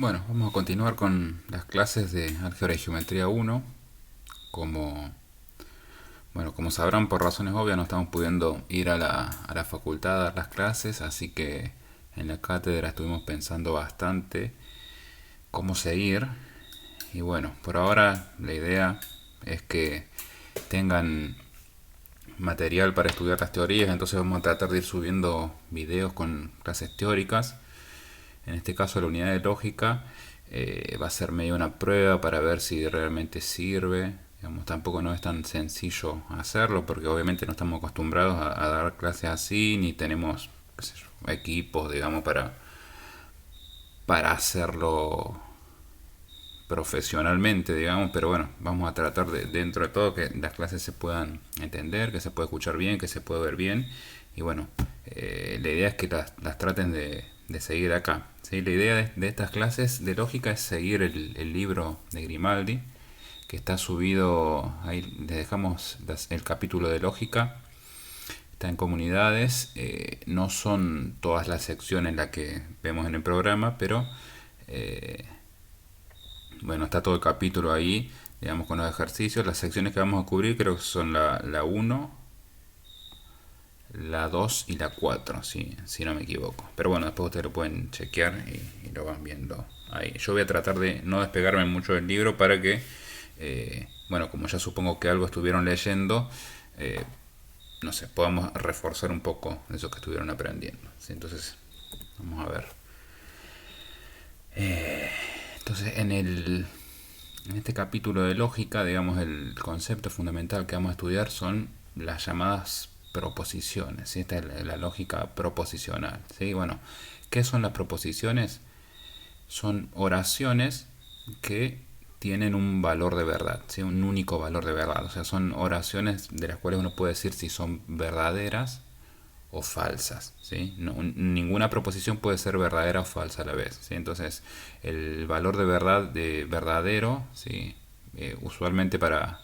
Bueno, vamos a continuar con las clases de álgebra y geometría 1. Como, como sabrán, por razones obvias no estamos pudiendo ir a la facultad a dar las clases, así que en la cátedra estuvimos pensando bastante cómo seguir. Y bueno, por ahora la idea es que tengan material para estudiar las teorías, entonces vamos a tratar de ir subiendo videos con clases teóricas. En este caso la unidad de lógica va a ser medio una prueba para ver si realmente sirve. Digamos, tampoco no es tan sencillo hacerlo porque obviamente no estamos acostumbrados a dar clases así, ni tenemos qué sé yo, equipos, digamos, para hacerlo profesionalmente, digamos, pero bueno, vamos a tratar de, dentro de todo, que las clases se puedan entender, que se pueda escuchar bien, que se pueda ver bien, y bueno, la idea es que las traten de seguir acá, ¿sí? La idea de estas clases de lógica es seguir el libro de Grimaldi, que está subido, ahí les dejamos el capítulo de lógica, está en comunidades, no son todas las secciones las que vemos en el programa, pero eh, bueno, está todo el capítulo ahí, digamos, con los ejercicios. Las secciones que vamos a cubrir creo que son la uno, la 2 y la 4, si no me equivoco. Pero bueno, después ustedes lo pueden chequear y lo van viendo ahí. Yo voy a tratar de no despegarme mucho del libro para que, bueno, como ya supongo que algo estuvieron leyendo, eh, no sé, podamos reforzar un poco eso que estuvieron aprendiendo. ¿Sí? Entonces, vamos a ver. Entonces, en este capítulo de lógica, digamos, el concepto fundamental que vamos a estudiar son las llamadas proposiciones. ¿Sí? Esta es la lógica proposicional. ¿Sí? Bueno, ¿qué son las proposiciones? Son oraciones que tienen un valor de verdad, ¿sí? Un único valor de verdad. O sea, son oraciones de las cuales uno puede decir si son verdaderas o falsas, ¿sí? No, ninguna proposición puede ser verdadera o falsa a la vez, ¿sí? Entonces, el valor de verdad, de verdadero, ¿sí? Usualmente para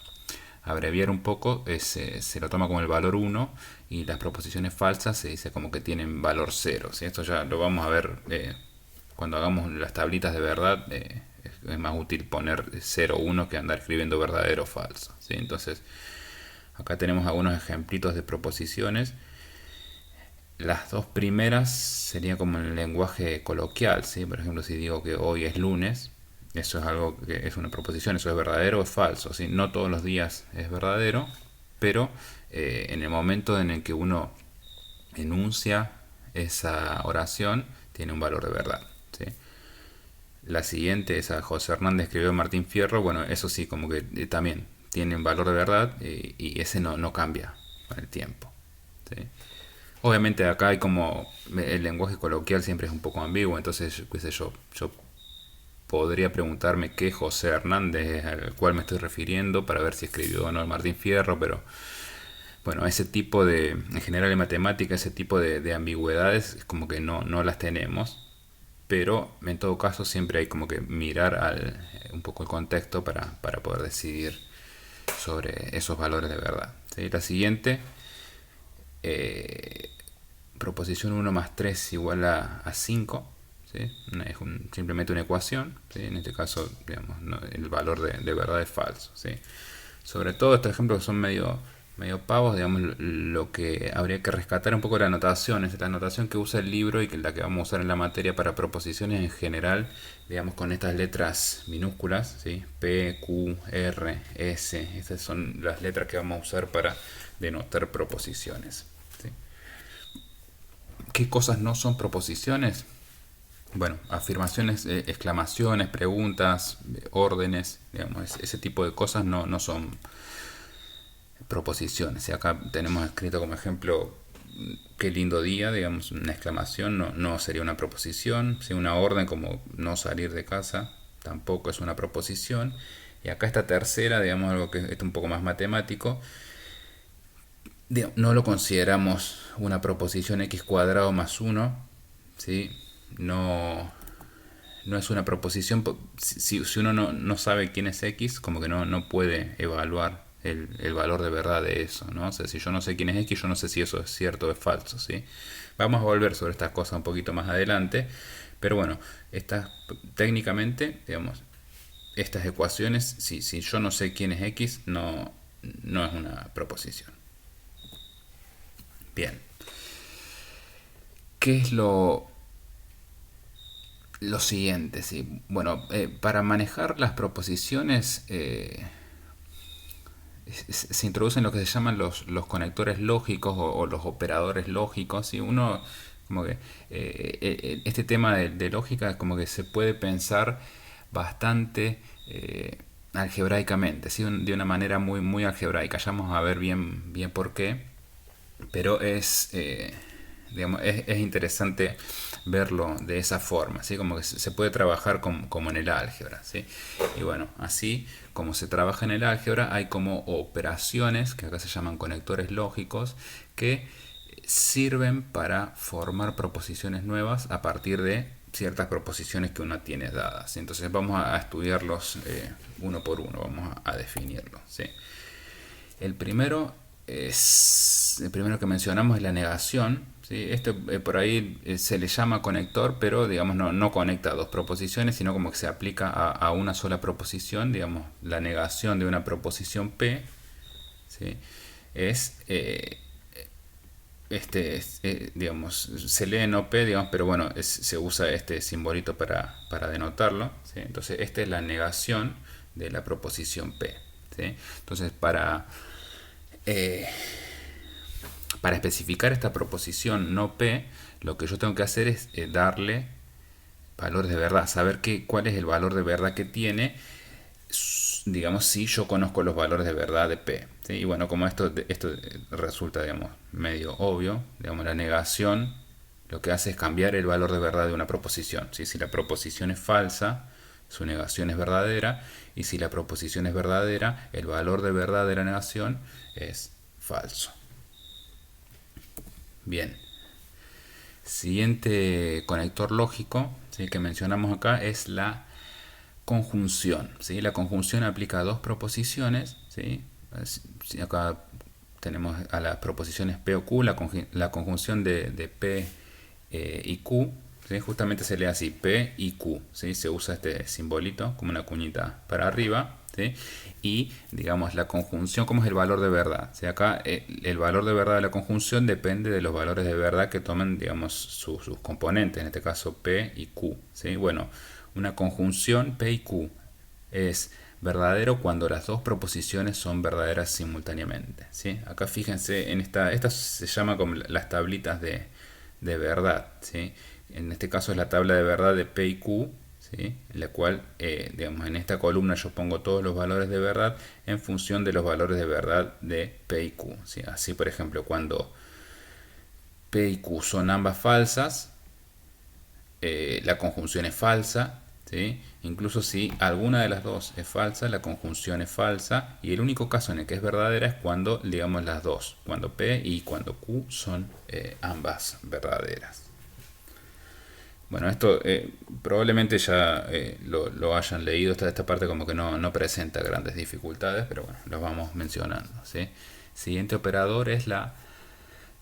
abreviar un poco, se lo toma como el valor uno, y las proposiciones falsas se dice como que tienen valor cero, ¿sí? Esto ya lo vamos a ver cuando hagamos las tablitas de verdad. Es más útil poner cero uno que andar escribiendo verdadero o falso, ¿sí? Entonces, acá tenemos algunos ejemplitos de proposiciones. Las dos primeras serían como en el lenguaje coloquial, ¿sí? Por ejemplo, si digo que hoy es lunes, eso es algo que es una proposición, eso es verdadero o es falso, ¿sí? No todos los días es verdadero, pero en el momento en el que uno enuncia esa oración, tiene un valor de verdad, ¿sí? La siguiente, esa José Hernández escribió Martín Fierro, bueno, eso sí, como que también tiene un valor de verdad, y ese no cambia con el tiempo, ¿sí? Obviamente acá hay como el lenguaje coloquial siempre es un poco ambiguo, entonces qué sé yo podría preguntarme qué José Hernández es al cual me estoy refiriendo para ver si escribió o no el Martín Fierro, pero bueno, ese tipo de, en general en matemática, ese tipo de ambigüedades es como que no las tenemos, pero en todo caso siempre hay como que mirar un poco el contexto para poder decidir sobre esos valores de verdad, ¿sí? La siguiente, eh, proposición uno más 3 igual a 5, ¿sí? Es simplemente una ecuación, ¿sí? En este caso, digamos, el valor de verdad es falso, ¿sí? Sobre todo estos ejemplos que son medio pavos, digamos, lo que habría que rescatar un poco la notación, es la notación que usa el libro y que la que vamos a usar en la materia para proposiciones en general, digamos, con estas letras minúsculas, ¿sí? P, Q, R, S, estas son las letras que vamos a usar para denotar proposiciones, ¿sí? ¿Qué cosas no son proposiciones? Bueno, afirmaciones, exclamaciones, preguntas, órdenes, digamos, ese tipo de cosas no son proposiciones. Y acá tenemos escrito como ejemplo, qué lindo día, digamos, una exclamación no sería una proposición. Si una orden como no salir de casa tampoco es una proposición. Y acá esta tercera, digamos, algo que es un poco más matemático, no lo consideramos una proposición x cuadrado más uno, ¿sí? No es una proposición. Si uno no sabe quién es x, como que no puede evaluar el valor de verdad de eso, ¿no? O sea, si yo no sé quién es x, yo no sé si eso es cierto o es falso, ¿sí? Vamos a volver sobre estas cosas un poquito más adelante, Pero bueno, técnicamente, digamos, estas ecuaciones, si yo no sé quién es X, no es una proposición. Bien. ¿Qué es lo siguiente? Sí. Bueno, para manejar las proposiciones se introducen lo que se llaman los conectores lógicos o los operadores lógicos. Y uno, como que, este tema de lógica, como que se puede pensar bastante algebraicamente, ¿sí? De una manera muy algebraica. Ya vamos a ver bien por qué, pero digamos, es interesante verlo de esa forma, ¿sí? Como que se puede trabajar como en el álgebra, ¿sí? Y bueno, así como se trabaja en el álgebra, hay como operaciones, que acá se llaman conectores lógicos, que sirven para formar proposiciones nuevas a partir de ciertas proposiciones que uno tiene dadas. Entonces vamos a estudiarlos uno por uno, vamos a definirlos, ¿sí? El primero el primero que mencionamos es la negación, ¿sí? Este por ahí se le llama conector, pero digamos no conecta dos proposiciones, sino como que se aplica a una sola proposición. Digamos, la negación de una proposición P, ¿sí? Es digamos, se lee no P, digamos, pero bueno, se usa este simbolito para denotarlo, ¿sí? Entonces esta es la negación de la proposición P, ¿sí? Entonces eh, para especificar esta proposición no P, lo que yo tengo que hacer es darle valores de verdad, saber cuál es el valor de verdad que tiene, digamos, si yo conozco los valores de verdad de P, ¿sí? Y bueno, como esto resulta, digamos, medio obvio, digamos, la negación lo que hace es cambiar el valor de verdad de una proposición, ¿sí? Si la proposición es falsa, su negación es verdadera, y si la proposición es verdadera, el valor de verdad de la negación es falso. Bien, siguiente conector lógico, ¿sí?, que mencionamos acá es la conjunción, ¿sí? La conjunción aplica a dos proposiciones, ¿sí? Acá tenemos a las proposiciones P o Q, la conjunción de P y Q, ¿sí? Justamente se lee así, P y Q, ¿sí? Se usa este simbolito como una cuñita para arriba, ¿sí? Y digamos la conjunción, como es el valor de verdad, ¿sí? Acá el valor de verdad de la conjunción depende de los valores de verdad que tomen, digamos, sus componentes, en este caso P y Q, ¿sí? Bueno, una conjunción P y Q es verdadero cuando las dos proposiciones son verdaderas simultáneamente, ¿sí? Acá fíjense en esta se llama como las tablitas de verdad, ¿sí? En este caso es la tabla de verdad de P y Q, ¿sí? En la cual, digamos, en esta columna yo pongo todos los valores de verdad en función de los valores de verdad de P y Q, ¿sí? Así, por ejemplo, cuando P y Q son ambas falsas, la conjunción es falsa, ¿sí? Incluso si alguna de las dos es falsa, la conjunción es falsa, y el único caso en el que es verdadera es cuando, digamos, las dos, cuando P y cuando Q son ambas verdaderas. Bueno, esto probablemente ya lo hayan leído, esta parte como que no presenta grandes dificultades, pero bueno, los vamos mencionando, ¿sí? Siguiente operador es la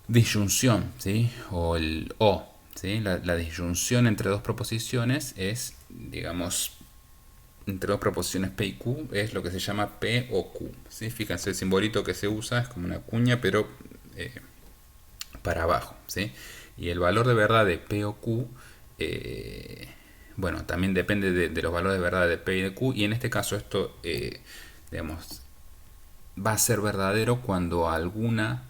disyunción, ¿sí? O el O, ¿sí? La disyunción entre dos proposiciones es, digamos, entre dos proposiciones P y Q, es lo que se llama P o Q, ¿sí? Fíjense, el simbolito que se usa es como una cuña, pero para abajo, ¿sí? Y el valor de verdad de P o Q, bueno, también depende de los valores de verdad de P y de Q, y en este caso esto, digamos, va a ser verdadero cuando alguna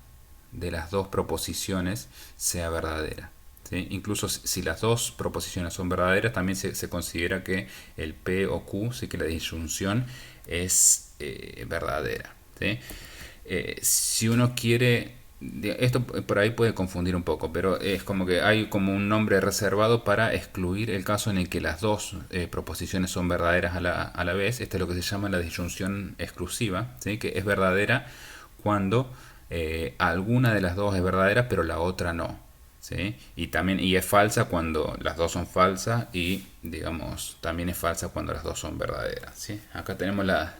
de las dos proposiciones sea verdadera, ¿sí? Incluso si las dos proposiciones son verdaderas, también se considera que el P o Q, sí, que la disyunción es verdadera, ¿sí? Si uno quiere, esto por ahí puede confundir un poco, pero es como que hay como un nombre reservado para excluir el caso en el que las dos proposiciones son verdaderas a la vez. Este es lo que se llama la disyunción exclusiva, ¿sí? Que es verdadera cuando alguna de las dos es verdadera pero la otra no, ¿sí? Y es falsa cuando las dos son falsas, y digamos también es falsa cuando las dos son verdaderas, ¿sí? Acá tenemos la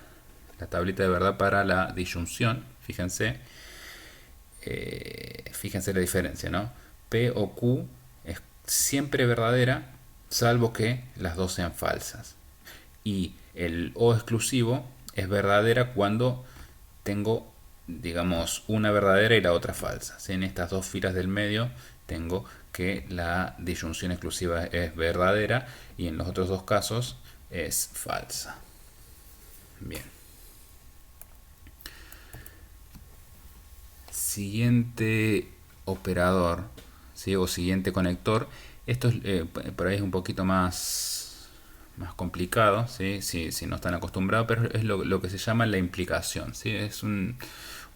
tablita de verdad para la disyunción. Fíjense, fíjense la diferencia, ¿no? P o Q es siempre verdadera salvo que las dos sean falsas. Y el o exclusivo es verdadera cuando tengo, digamos, una verdadera y la otra falsa. ¿Sí? En estas dos filas del medio tengo que la disyunción exclusiva es verdadera y en los otros dos casos es falsa. Bien. Siguiente operador, ¿sí? O siguiente conector. Esto es, por ahí es un poquito más complicado, ¿sí? Si no están acostumbrados, pero es lo que se llama la implicación. ¿Sí? Es un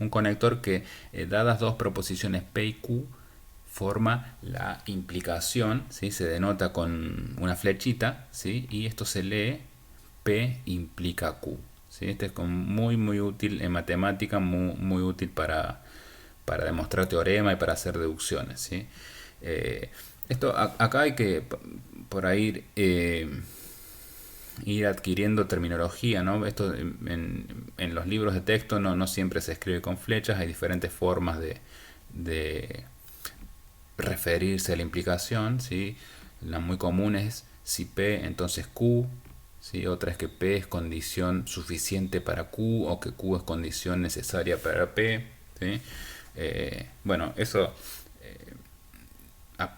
conector que, dadas dos proposiciones P y Q, forma la implicación, ¿sí? Se denota con una flechita, ¿sí? Y esto se lee P implica Q. ¿Sí? Este es muy útil en matemática, muy útil para demostrar teorema y para hacer deducciones. ¿Sí? Acá hay que por ahí ir adquiriendo terminología, ¿no? Esto en los libros de texto no siempre se escribe con flechas, hay diferentes formas de referirse a la implicación, ¿sí? La muy común es si P, entonces Q, ¿sí? Otra es que P es condición suficiente para Q o que Q es condición necesaria para P, ¿sí? Bueno, eso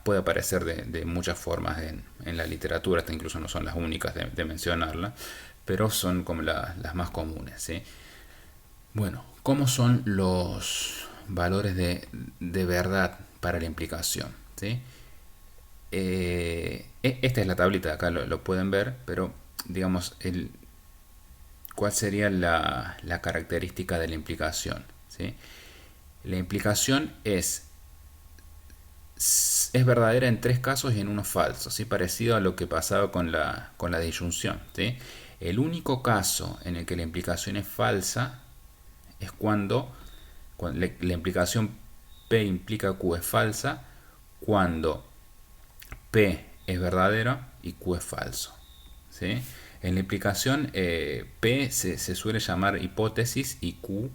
puede aparecer de muchas formas en la literatura, hasta incluso no son las únicas de mencionarla, pero son como las más comunes, ¿sí? Bueno, ¿cómo son los valores de verdad para la implicación? ¿Sí? Esta es la tablita de acá, lo pueden ver, pero digamos, ¿cuál sería la característica de la implicación? ¿Sí? La implicación es verdadera en tres casos y en uno falso, ¿sí? Parecido a lo que pasaba con la disyunción. ¿Sí? El único caso en el que la implicación es falsa es cuando la implicación P implica Q es falsa, cuando P es verdadero y Q es falso. ¿Sí? En la implicación P se suele llamar hipótesis y Q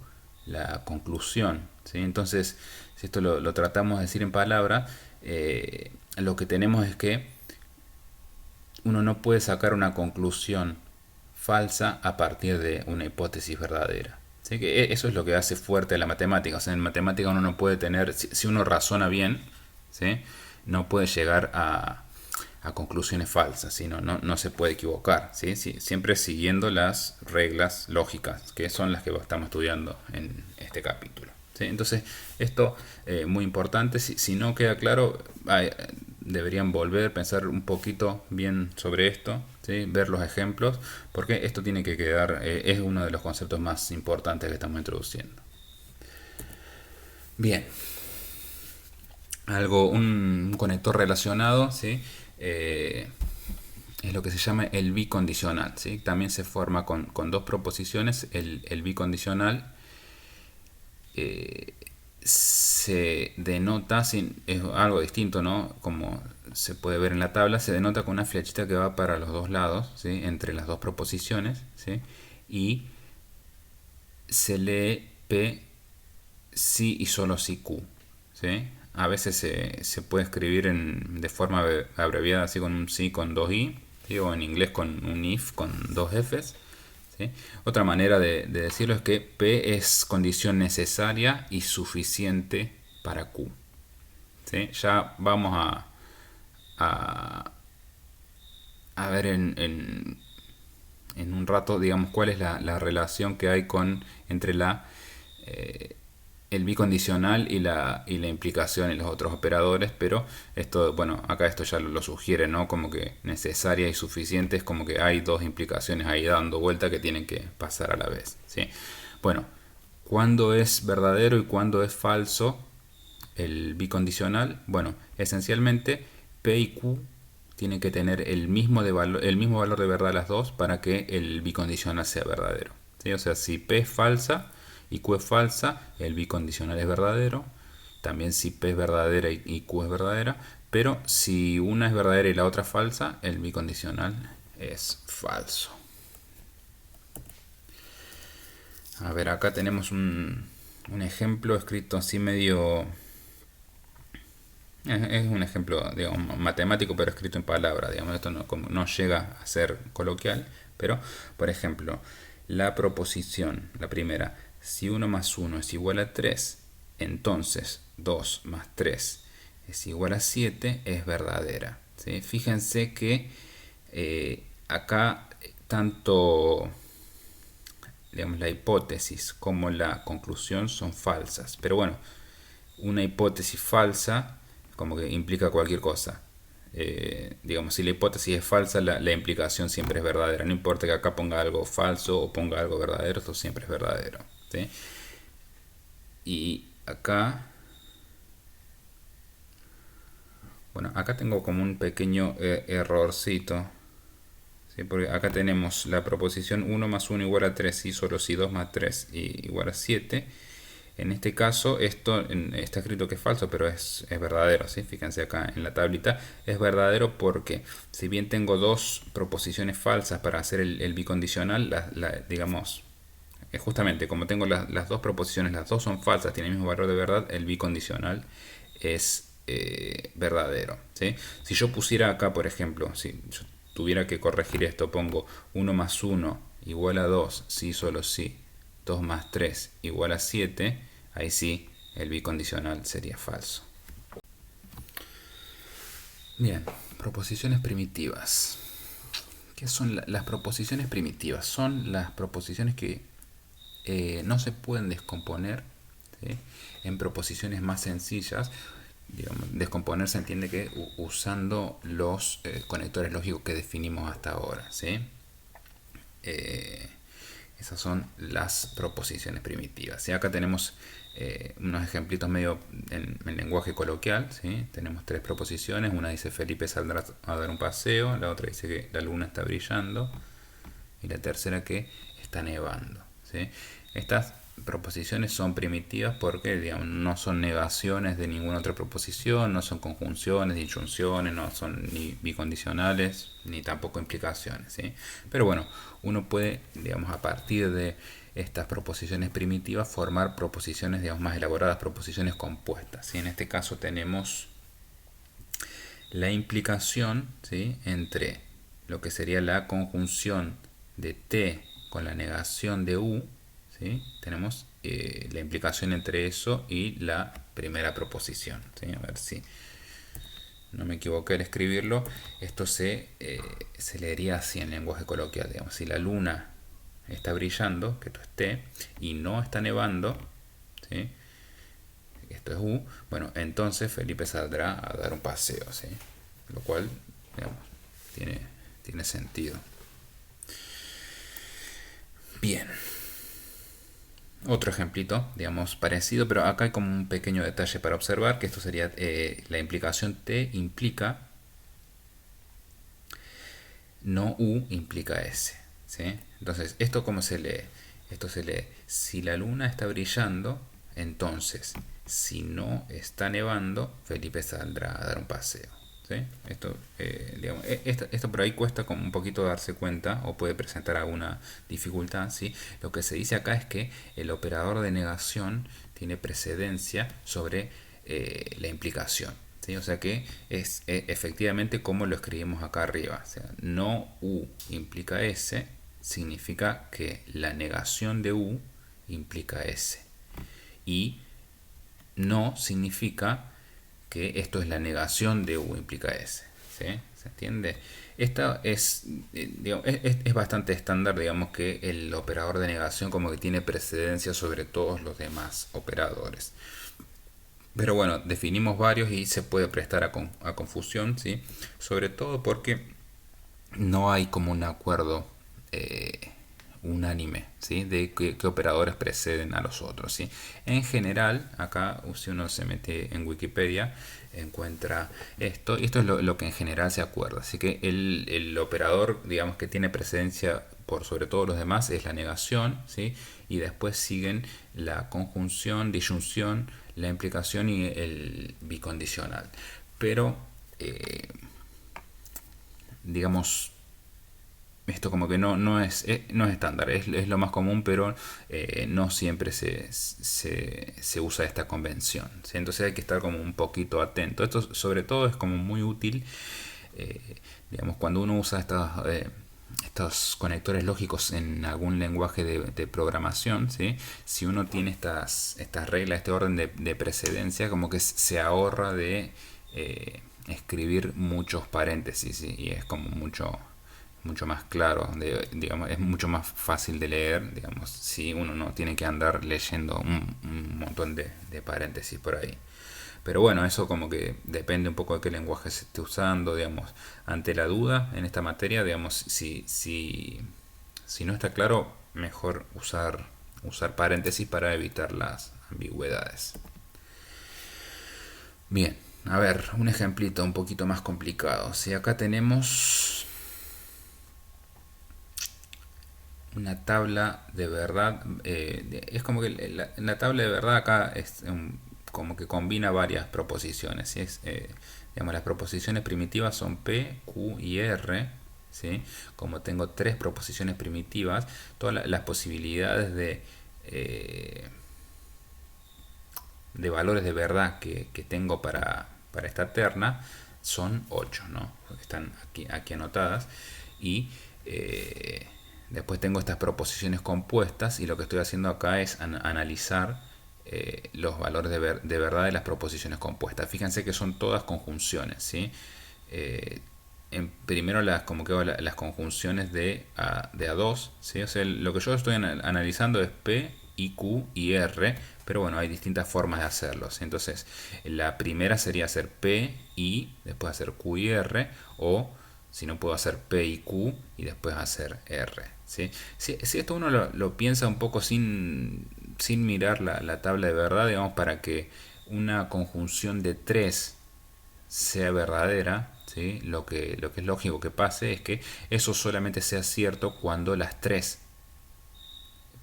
la conclusión. ¿Sí? Entonces, si esto lo tratamos de decir en palabras, lo que tenemos es que uno no puede sacar una conclusión falsa a partir de una hipótesis verdadera. ¿Sí? Que eso es lo que hace fuerte la matemática. O sea, en matemática uno no puede tener, si uno razona bien, ¿sí? No puede llegar a conclusiones falsas, ¿sí? No se puede equivocar, ¿sí? Siempre siguiendo las reglas lógicas, que son las que estamos estudiando en este capítulo. ¿Sí? Entonces, esto muy importante. Si no queda claro, deberían volver a pensar un poquito bien sobre esto, ¿sí? Ver los ejemplos, porque esto tiene que quedar, es uno de los conceptos más importantes que estamos introduciendo. Bien, un conector relacionado, ¿sí? Eh, es lo que se llama el bicondicional, ¿sí? También se forma con dos proposiciones. El bicondicional se denota, es algo distinto, ¿no? Como se puede ver en la tabla, se denota con una flechita que va para los dos lados, ¿sí? Entre las dos proposiciones, ¿sí? Y se lee P si y solo si Q, ¿sí? A veces se puede escribir de forma abreviada, así con un si con dos i, ¿sí? O en inglés con un if con dos f's. ¿Sí? Otra manera de decirlo es que P es condición necesaria y suficiente para Q. ¿Sí? Ya vamos a, a ver en un rato, digamos, cuál es la relación que hay entre el bicondicional y la implicación en los otros operadores, pero esto, bueno, acá esto ya lo sugiere, ¿no? Como que necesaria y suficiente, es como que hay dos implicaciones ahí dando vuelta que tienen que pasar a la vez, ¿sí? Bueno, ¿cuándo es verdadero y cuándo es falso el bicondicional? Bueno, esencialmente P y Q tienen que tener el mismo valor de verdad las dos para que el bicondicional sea verdadero, ¿sí? O sea, si P es falsa y Q es falsa, el bicondicional es verdadero. También si P es verdadera y Q es verdadera. Pero si una es verdadera y la otra falsa, el bicondicional es falso. A ver, acá tenemos un ejemplo escrito así medio, Es un ejemplo, digamos, matemático, pero escrito en palabras. Digamos, esto no, como no llega a ser coloquial, pero, por ejemplo, la proposición, la primera, si uno más uno es igual a 3, entonces 2 más 3 es igual a 7, es verdadera. ¿Sí? Fíjense que acá tanto, digamos, la hipótesis como la conclusión son falsas. Pero bueno, una hipótesis falsa como que implica cualquier cosa. Digamos, si la hipótesis es falsa, la implicación siempre es verdadera. No importa que acá ponga algo falso o ponga algo verdadero, esto siempre es verdadero. ¿Sí? Y acá, bueno, acá tengo como un pequeño errorcito. ¿Sí? Porque acá tenemos la proposición uno más uno igual a 3 y solo si 2 más 3 igual a 7. En este caso, esto está escrito que es falso, pero es verdadero. ¿Sí? Fíjense acá en la tablita, es verdadero porque si bien tengo dos proposiciones falsas para hacer el bicondicional, digamos, justamente como tengo las dos proposiciones, las dos son falsas, tienen el mismo valor de verdad, el bicondicional es verdadero. ¿Sí? Si yo pusiera acá, por ejemplo, si yo tuviera que corregir esto, pongo uno más uno igual a 2 si solo si 2 más 3 igual a 7, ahí sí el bicondicional sería falso. Bien, proposiciones primitivas. ¿Qué son las proposiciones primitivas? Son las proposiciones que no se pueden descomponer, ¿sí?, en proposiciones más sencillas. Digamos, descomponer se entiende que usando los conectores lógicos que definimos hasta ahora. ¿Sí? Eh, Esas son las proposiciones primitivas. Y acá tenemos unos ejemplitos medio en lenguaje coloquial. ¿Sí? Tenemos tres proposiciones. Una dice Felipe saldrá a dar un paseo. La otra dice que la luna está brillando. Y la tercera que está nevando. ¿Sí? Estas proposiciones son primitivas porque, digamos, no son negaciones de ninguna otra proposición, no son conjunciones, disyunciones, no son ni bicondicionales, ni tampoco implicaciones. ¿Sí? Pero bueno, uno puede, digamos, a partir de estas proposiciones primitivas formar proposiciones, digamos, más elaboradas, proposiciones compuestas. ¿Sí? En este caso tenemos la implicación, ¿sí?, entre lo que sería la conjunción de T con la negación de U. ¿Sí? Tenemos la implicación entre eso y la primera proposición. ¿Sí? A ver si no me equivoqué al escribirlo. Esto se leería así en lenguaje coloquial. Digamos, si la luna está brillando, que esto es T, y no está nevando, ¿sí?, esto es U, bueno, entonces Felipe saldrá a dar un paseo. ¿Sí? Lo cual, digamos, tiene sentido. Bien. Otro ejemplito, digamos, parecido, pero acá hay como un pequeño detalle para observar, que esto sería la implicación T implica, no U implica S. ¿Sí? Entonces, ¿esto cómo se lee? Esto se lee, si la luna está brillando, entonces, si no está nevando, Felipe saldrá a dar un paseo. ¿Sí? Esto, digamos, esto por ahí cuesta como un poquito darse cuenta o puede presentar alguna dificultad. ¿Sí? Lo que se dice acá es que el operador de negación tiene precedencia sobre la implicación. ¿Sí? O sea que es efectivamente como lo escribimos acá arriba. O sea, no U implica S, significa que la negación de U implica S. Y no significa que esto es la negación de U implica S. ¿Sí? ¿Se entiende? Esta digamos, es bastante estándar, digamos, que el operador de negación como que tiene precedencia sobre todos los demás operadores. Pero bueno, definimos varios y se puede prestar a confusión, ¿sí? Sobre todo porque no hay como un acuerdo unánime, ¿sí?, de qué operadores preceden a los otros. ¿Sí? En general, acá si uno se mete en Wikipedia, encuentra esto, y esto es lo que en general se acuerda. Así que el operador, digamos, que tiene precedencia por sobre todos los demás es la negación. ¿Sí? Y después siguen la conjunción, disyunción, la implicación y el bicondicional. Pero, digamos, esto como que no es estándar, es lo más común, pero no siempre se usa esta convención, ¿sí? Entonces hay que estar como un poquito atento. Esto sobre todo es como muy útil, eh, digamos, cuando uno usa estos conectores lógicos en algún lenguaje de programación, ¿sí? Si uno tiene estas reglas, este orden de precedencia, como que se ahorra de escribir muchos paréntesis, ¿sí? Y es como mucho más claro, digamos, es mucho más fácil de leer, digamos, si uno no tiene que andar leyendo un montón de paréntesis por ahí. Pero bueno, eso como que depende un poco de qué lenguaje se esté usando, digamos, ante la duda en esta materia, digamos, si no está claro, mejor usar paréntesis para evitar las ambigüedades. Bien, a ver, un ejemplito un poquito más complicado. Si acá tenemos una tabla de verdad, es como que la tabla de verdad acá es como que combina varias proposiciones, ¿sí? Digamos, las proposiciones primitivas son P, Q y R, ¿sí? Como tengo tres proposiciones primitivas, todas las posibilidades de valores de verdad que tengo para esta terna son 8, ¿no? Están aquí anotadas. Y después tengo estas proposiciones compuestas y lo que estoy haciendo acá es analizar los valores de verdad de las proposiciones compuestas. Fíjense que son todas conjunciones, ¿sí? Eh, primero como que hago las conjunciones de A2, ¿sí? O sea, lo que yo estoy analizando es P, I, Q y R, pero bueno, hay distintas formas de hacerlos. Entonces, la primera sería hacer P, I, después hacer Q y R, o si no puedo hacer P y Q y después hacer R, ¿sí? Si esto uno lo piensa un poco sin mirar la tabla de verdad, digamos, para que una conjunción de 3 sea verdadera, ¿sí? Lo que es lógico que pase es que eso solamente sea cierto cuando las tres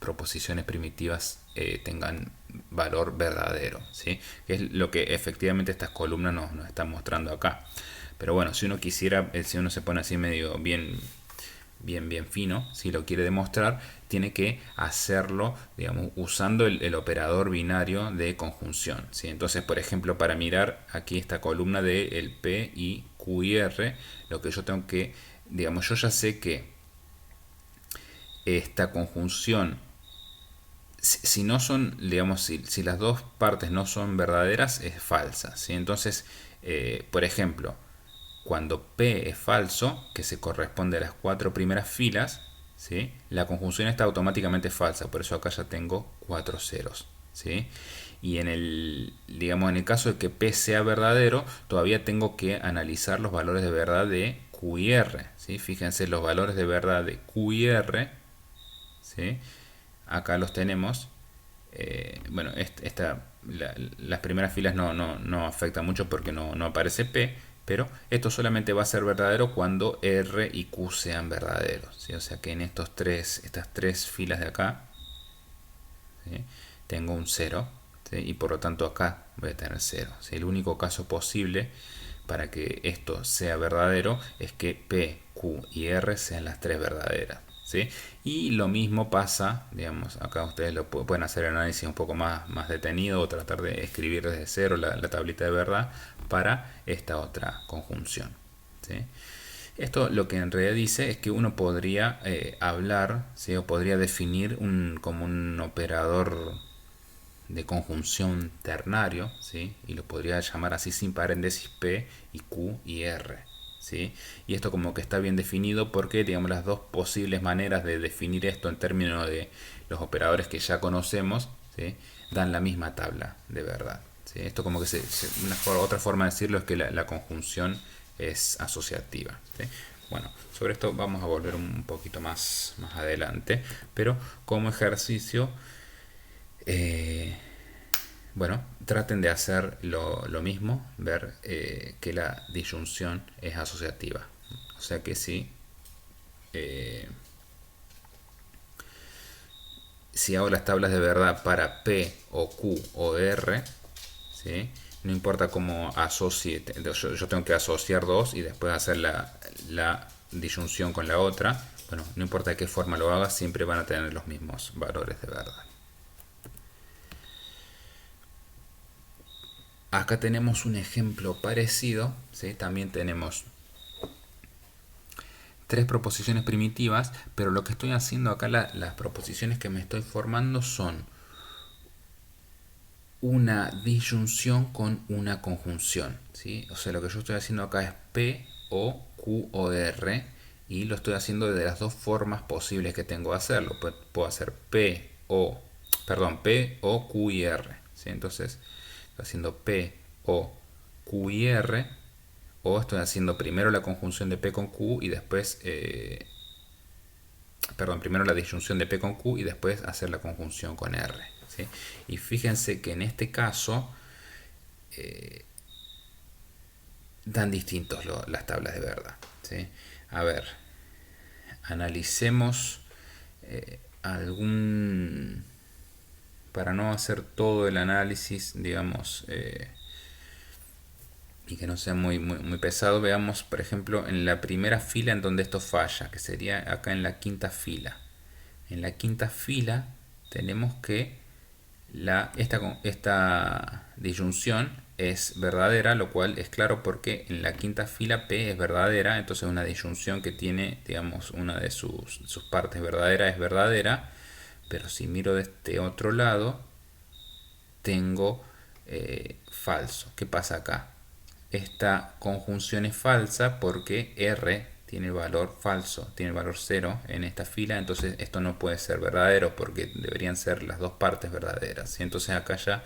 proposiciones primitivas tengan valor verdadero, ¿sí? Que es lo que efectivamente estas columnas nos están mostrando acá. Pero bueno, si uno quisiera, si uno se pone así medio bien fino, si lo quiere demostrar, tiene que hacerlo, digamos, usando el operador binario de conjunción, ¿sí? Entonces, por ejemplo, para mirar aquí esta columna de el P, I, Q y R, lo que yo tengo que, digamos, yo ya sé que esta conjunción, si no son, digamos, si las dos partes no son verdaderas, es falsa, ¿sí? Entonces, por ejemplo, cuando P es falso, que se corresponde a las cuatro primeras filas, ¿sí? La conjunción está automáticamente falsa, por eso acá ya tengo cuatro ceros, ¿sí? Y digamos, en el caso de que P sea verdadero, todavía tengo que analizar los valores de verdad de Q y R, ¿sí? Fíjense los valores de verdad de Q y R, ¿sí? Acá los tenemos. Bueno, las primeras filas no afectan mucho porque no aparece P, pero esto solamente va a ser verdadero cuando R y Q sean verdaderos, ¿sí? O sea que en estas tres filas de acá, ¿sí? Tengo un 0, ¿sí? Y por lo tanto acá voy a tener 0, ¿sí? El único caso posible para que esto sea verdadero es que P, Q y R sean las tres verdaderas, ¿sí? Y lo mismo pasa, digamos, acá ustedes pueden hacer el análisis un poco más detenido o tratar de escribir desde cero la tablita de verdad para esta otra conjunción, ¿sí? Esto lo que en realidad dice es que uno podría hablar, ¿sí? O podría definir como un operador de conjunción ternario, ¿sí? Y lo podría llamar así sin paréntesis P y Q y R, ¿sí? Y esto como que está bien definido porque, digamos, las dos posibles maneras de definir esto en términos de los operadores que ya conocemos, ¿sí? Dan la misma tabla de verdad, ¿sí? Esto como que otra forma de decirlo es que la conjunción es asociativa, ¿sí? Bueno, sobre esto vamos a volver un poquito más adelante, pero como ejercicio, eh, bueno, traten de hacer lo mismo, ver que la disyunción es asociativa. O sea que eh, si hago las tablas de verdad para P o Q o R, ¿sí? No importa cómo asocie, yo tengo que asociar dos y después hacer la disyunción con la otra, bueno, no importa de qué forma lo hagas, siempre van a tener los mismos valores de verdad. Acá tenemos un ejemplo parecido, ¿sí? También tenemos tres proposiciones primitivas, pero lo que estoy haciendo acá, las proposiciones que me estoy formando son una disyunción con una conjunción, ¿sí? O sea, lo que yo estoy haciendo acá es P, O, Q o R, y lo estoy haciendo de las dos formas posibles que tengo de hacerlo. Puedo hacer P, O, Q y R, ¿sí? Entonces, estoy haciendo P, O, Q y R, o estoy haciendo primero la conjunción de P con Q y después, primero la disyunción de P con Q y después hacer la conjunción con R, ¿sí? Y fíjense que en este caso dan distintos las tablas de verdad, ¿sí? A ver, analicemos algún... Para no hacer todo el análisis, digamos, y que no sea muy pesado, veamos, por ejemplo, en la primera fila en donde esto falla, que sería acá en la quinta fila. En la quinta fila tenemos que esta disyunción es verdadera, lo cual es claro porque en la quinta fila P es verdadera, entonces una disyunción que tiene, digamos, una de sus partes verdadera es verdadera, pero si miro de este otro lado, tengo falso. ¿Qué pasa acá? Esta conjunción es falsa porque R tiene valor falso, tiene valor 0 en esta fila, entonces esto no puede ser verdadero porque deberían ser las dos partes verdaderas. Y entonces acá ya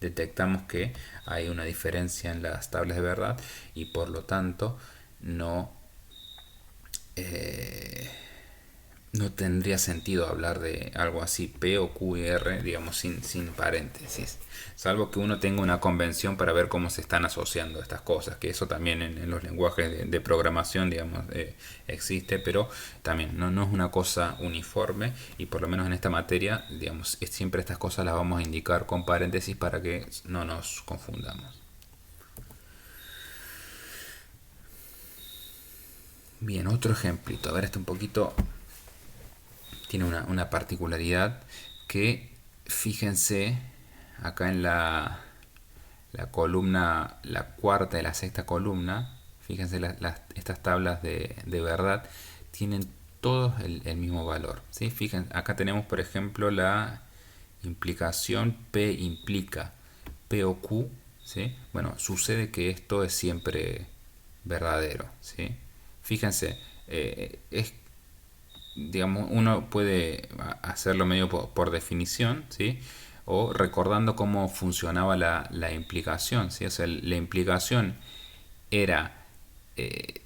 detectamos que hay una diferencia en las tablas de verdad y por lo tanto no eh, no tendría sentido hablar de algo así, P o Q y R, digamos, sin paréntesis. Salvo que uno tenga una convención para ver cómo se están asociando estas cosas, que eso también en los lenguajes de programación, digamos, existe, pero también no es una cosa uniforme y por lo menos en esta materia, digamos, siempre estas cosas las vamos a indicar con paréntesis para que no nos confundamos. Bien, otro ejemplito. A ver, este un poquito tiene una particularidad que, fíjense, acá en la columna, la cuarta y la sexta columna, fíjense, estas tablas de verdad tienen todos el mismo valor, ¿sí? Fíjense, acá tenemos, por ejemplo, la implicación P implica P o Q, ¿sí? Bueno, sucede que esto es siempre verdadero, ¿sí? Fíjense, es, digamos, uno puede hacerlo medio por definición, ¿sí? O recordando cómo funcionaba la implicación, ¿sí? O sea, la implicación era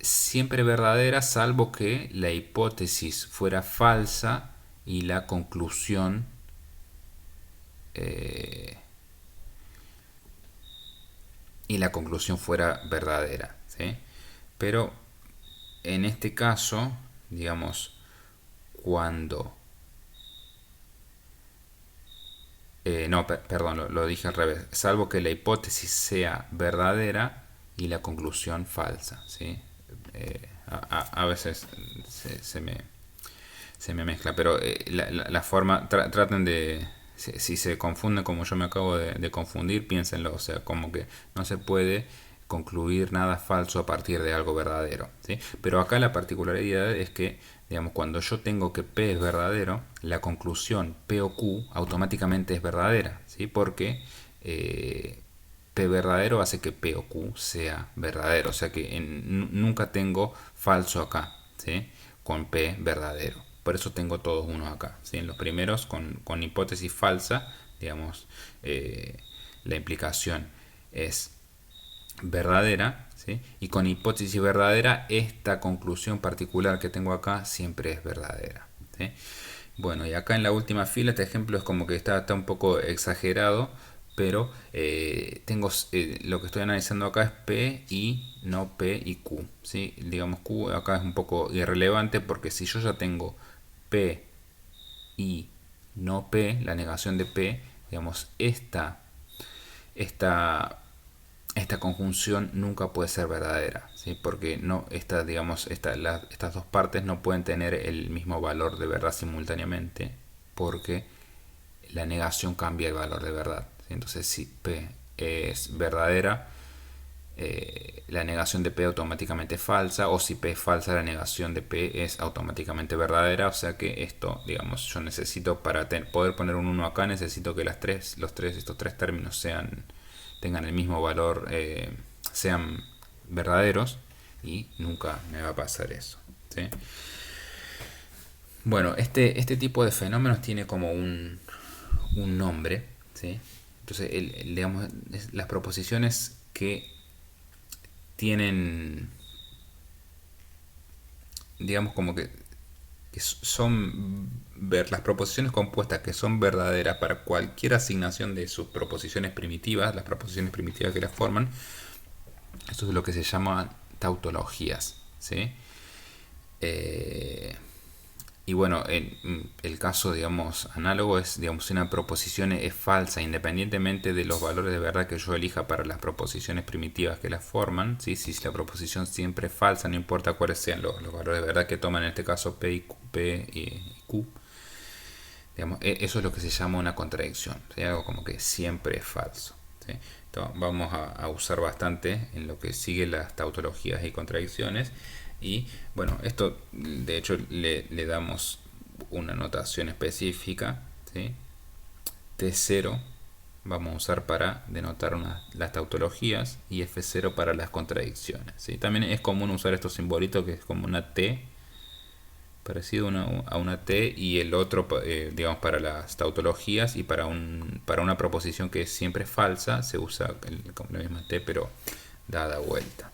siempre verdadera salvo que la hipótesis fuera falsa y la conclusión eh, fuera verdadera, ¿sí? Pero en este caso, digamos, cuando no, perdón, lo dije al revés. Salvo que la hipótesis sea verdadera y la conclusión falsa, ¿sí? A veces se me mezcla, pero la forma, traten de, si se confunden como yo me acabo de confundir, piénsenlo, o sea, como que no se puede concluir nada falso a partir de algo verdadero, ¿sí? Pero acá la particularidad es que, digamos, cuando yo tengo que P es verdadero, la conclusión P o Q automáticamente es verdadera, ¿sí? Porque P verdadero hace que P o Q sea verdadero, o sea que nunca tengo falso acá, ¿sí? Con P verdadero. Por eso tengo todos unos acá, ¿sí? En los primeros con hipótesis falsa, digamos, la implicación es verdadera, ¿sí? Y con hipótesis verdadera, esta conclusión particular que tengo acá siempre es verdadera, ¿sí? Bueno, y acá en la última fila este ejemplo es como que está un poco exagerado, pero tengo lo que estoy analizando acá es P y no P y Q, ¿sí? Digamos, Q acá es un poco irrelevante porque si yo ya tengo P y no P, la negación de P, digamos, esta esta conjunción nunca puede ser verdadera, ¿sí? Porque no, estas dos partes no pueden tener el mismo valor de verdad simultáneamente, porque la negación cambia el valor de verdad, ¿sí? Entonces, si P es verdadera, la negación de P automáticamente es falsa, o si P es falsa, la negación de P es automáticamente verdadera. O sea que esto, digamos, yo necesito para poder poner un 1 acá, necesito que estos tres términos tengan el mismo valor, sean verdaderos, y nunca me va a pasar eso, ¿sí? Bueno, este tipo de fenómenos tiene como un nombre, ¿sí? Entonces, digamos, las proposiciones que tienen, digamos, como que son las proposiciones compuestas que son verdaderas para cualquier asignación de sus proposiciones primitivas, las proposiciones primitivas que las forman. Esto es lo que se llama tautologías, ¿sí? Eh, Y bueno, en el caso, digamos, análogo es, digamos, si una proposición es falsa, independientemente de los valores de verdad que yo elija para las proposiciones primitivas que las forman, ¿sí? Si la proposición siempre es falsa, no importa cuáles sean los valores de verdad que toman, en este caso P y Q, digamos, eso es lo que se llama una contradicción, ¿sí? Algo como que siempre es falso, ¿sí? Entonces, vamos a usar bastante en lo que sigue las tautologías y contradicciones. Y bueno, esto de hecho le damos una notación específica, ¿sí? T0 vamos a usar para denotar las tautologías, y F0 para las contradicciones, ¿sí? También es común usar estos simbolitos, que es como una T, parecido a una T, y el otro, digamos, para las tautologías, y para una proposición que es siempre falsa se usa la misma T pero dada vuelta.